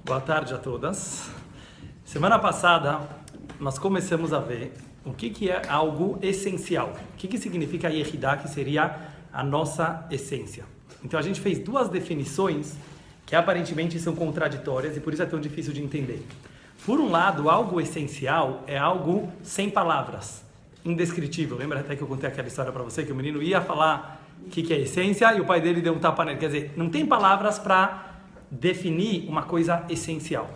Boa tarde a todas. Semana passada nós começamos a ver o que é algo essencial. O que significa Yehidá, que seria a nossa essência. Então a gente fez duas definições que aparentemente são contraditórias e por isso é tão difícil de entender. Por um lado, algo essencial é algo sem palavras, indescritível. Lembra até que eu contei aquela história para você, que o menino ia falar o que é essência e o pai dele deu um tapa nele. Quer dizer, não tem palavras para definir uma coisa essencial.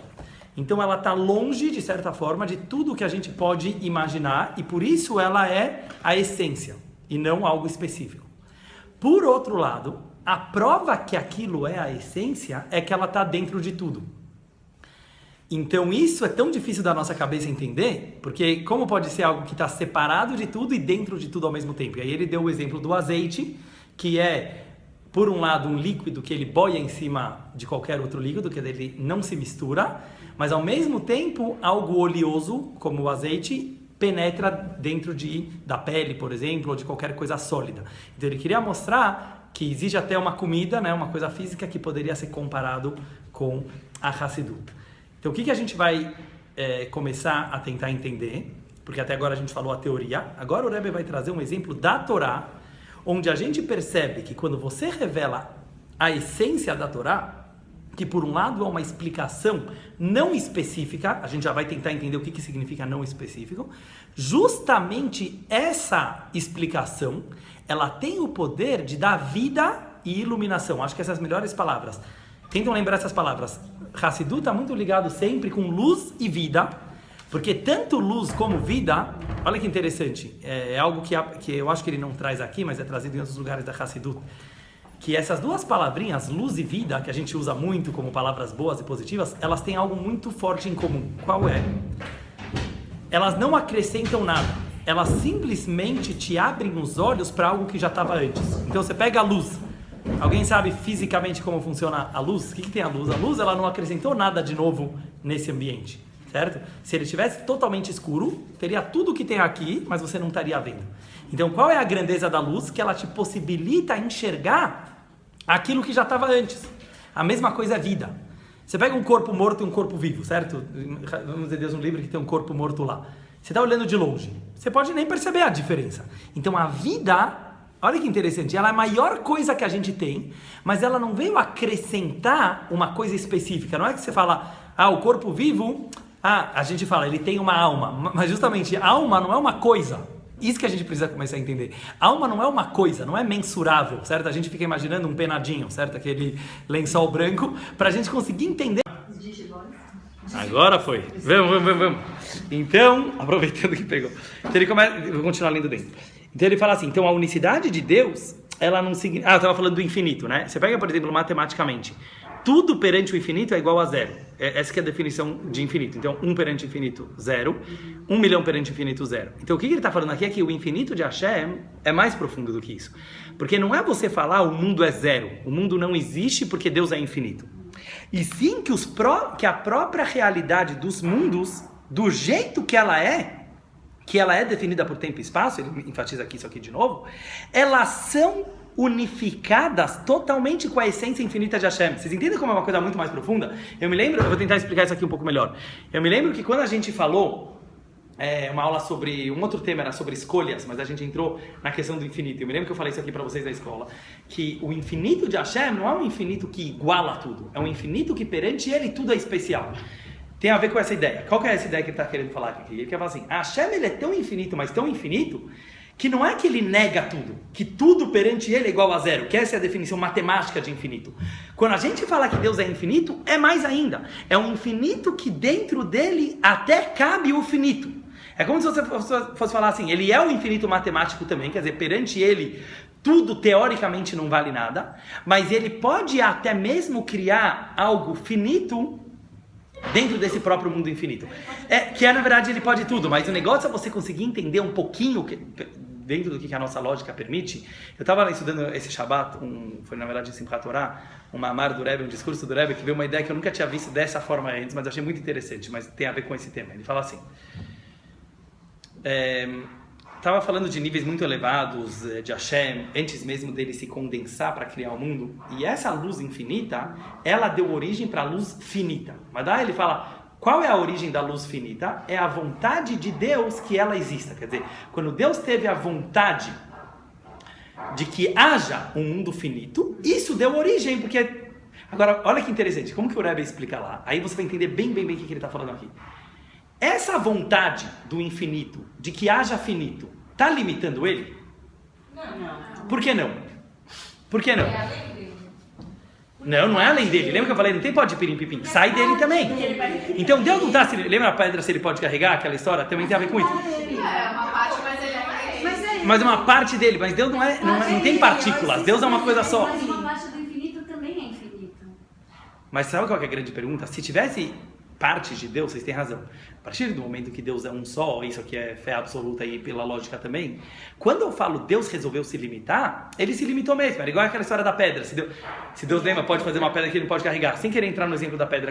Então ela está longe, de certa forma, de tudo que a gente pode imaginar e por isso ela é a essência e não algo específico. Por outro lado, a prova que aquilo é a essência é que ela está dentro de tudo. Então isso é tão difícil da nossa cabeça entender, porque como pode ser algo que está separado de tudo e dentro de tudo ao mesmo tempo? E aí ele deu o exemplo do azeite, que é, por um lado, um líquido que ele boia em cima de qualquer outro líquido, que ele não se mistura, mas ao mesmo tempo algo oleoso, como o azeite, penetra dentro da pele, por exemplo, ou de qualquer coisa sólida. Então ele queria mostrar que existe até uma comida, né, uma coisa física que poderia ser comparado com a Hassidut. Então o que a gente vai começar a tentar entender, porque até agora a gente falou a teoria, agora o Rebbe vai trazer um exemplo da Torá, onde a gente percebe que quando você revela a essência da Torá, que por um lado é uma explicação não específica, a gente já vai tentar entender o que significa não específico, justamente essa explicação, ela tem o poder de dar vida e iluminação. Acho que essas são as melhores palavras. Tentam lembrar essas palavras. Hassidut está muito ligado sempre com luz e vida, porque tanto luz como vida, olha que interessante, é algo que eu acho que ele não traz aqui, mas é trazido em outros lugares da Hassidut, que essas duas palavrinhas, luz e vida, que a gente usa muito como palavras boas e positivas, elas têm algo muito forte em comum. Qual é? Elas não acrescentam nada. Elas simplesmente te abrem os olhos para algo que já estava antes. Então você pega a luz. Alguém sabe fisicamente como funciona a luz? O que tem a luz? A luz, ela não acrescentou nada de novo nesse ambiente, certo? Se ele estivesse totalmente escuro, teria tudo o que tem aqui, mas você não estaria vendo. Então qual é a grandeza da luz? Que ela te possibilita enxergar aquilo que já estava antes. A mesma coisa é vida. Você pega um corpo morto e um corpo vivo, certo? Vamos dizer, Deus no livro que tem um corpo morto lá. Você está olhando de longe. Você pode nem perceber a diferença. Então a vida, olha que interessante, ela é a maior coisa que a gente tem, mas ela não veio acrescentar uma coisa específica. Não é que você fala, o corpo vivo, a gente fala, ele tem uma alma. Mas justamente, alma não é uma coisa. Isso que a gente precisa começar a entender. Alma não é uma coisa, não é mensurável, certo? A gente fica imaginando um penadinho, certo? Aquele lençol branco, para a gente conseguir entender. Agora foi. Vamos. Então, aproveitando que pegou. Então ele começa, eu vou continuar lendo dentro. Então ele fala assim, então a unicidade de Deus, ela não significa... eu estava falando do infinito, né? Você pega, por exemplo, matematicamente. Tudo perante o infinito é igual a zero. Essa que é a definição de infinito. Então, 1 perante o infinito, 0. 1 milhão perante o infinito, 0. Então, o que ele está falando aqui é que o infinito de Hashem é mais profundo do que isso. Porque não é você falar o mundo é zero. O mundo não existe porque Deus é infinito. E sim que a própria realidade dos mundos, do jeito que ela é definida por tempo e espaço, ele enfatiza aqui isso aqui de novo, elas são unificadas totalmente com a essência infinita de Hashem. Vocês entendem como é uma coisa muito mais profunda? Eu vou tentar explicar isso aqui um pouco melhor. Eu me lembro que quando a gente falou, uma aula sobre, um outro tema era sobre escolhas, mas a gente entrou na questão do infinito. Eu me lembro que eu falei isso aqui para vocês na escola, que o infinito de Hashem não é um infinito que iguala tudo, é um infinito que perante ele tudo é especial. Tem a ver com essa ideia. Qual que é essa ideia que ele está querendo falar aqui? Ele quer falar assim, Hashem ele é tão infinito, mas tão infinito, que não é que ele nega tudo, que tudo perante ele é igual a zero, que essa é a definição matemática de infinito. Quando a gente fala que Deus é infinito, é mais ainda. É um infinito que dentro dele até cabe o finito. É como se você fosse falar assim, ele é o infinito matemático também, quer dizer, perante ele tudo teoricamente não vale nada, mas ele pode até mesmo criar algo finito dentro desse próprio mundo infinito. Na verdade, ele pode tudo, mas o negócio é você conseguir entender um pouquinho dentro do que a nossa lógica permite. Eu estava estudando esse Shabbat, foi na verdade em Simchat Torah, um mamar do Rebbe, um discurso do Rebbe, que veio uma ideia que eu nunca tinha visto dessa forma antes, mas eu achei muito interessante, mas tem a ver com esse tema. Ele fala assim, estava falando de níveis muito elevados de Hashem, antes mesmo dele se condensar para criar o mundo. E essa luz infinita, ela deu origem para a luz finita. Mas daí ele fala, qual é a origem da luz finita? É a vontade de Deus que ela exista. Quer dizer, quando Deus teve a vontade de que haja um mundo finito, isso deu origem, porque... Agora, olha que interessante, como que o Rebbe explica lá? Aí você vai entender bem o que ele está falando aqui. Essa vontade do infinito, de que haja finito, está limitando ele? Não. Por que não? Por que não? É além dele. Não é além dele. Lembra que eu falei, não tem pó de pirim-pipim? Sai dele também. Então Deus não está... Lembra a pedra se ele pode carregar? Aquela história também tem a ver com isso. É uma parte, mas ele é Mas uma parte dele, mas Deus não tem partículas. Deus é uma coisa só. Mas uma parte do infinito também é infinito. Mas sabe qual que é a grande pergunta? Se tivesse partes de Deus, vocês têm razão. A partir do momento que Deus é um só, isso aqui é fé absoluta e pela lógica também, quando eu falo Deus resolveu se limitar, ele se limitou mesmo. Era igual aquela história da pedra. Se Deus lembra, pode fazer uma pedra que ele não pode carregar. Sem querer entrar no exemplo da pedra agora.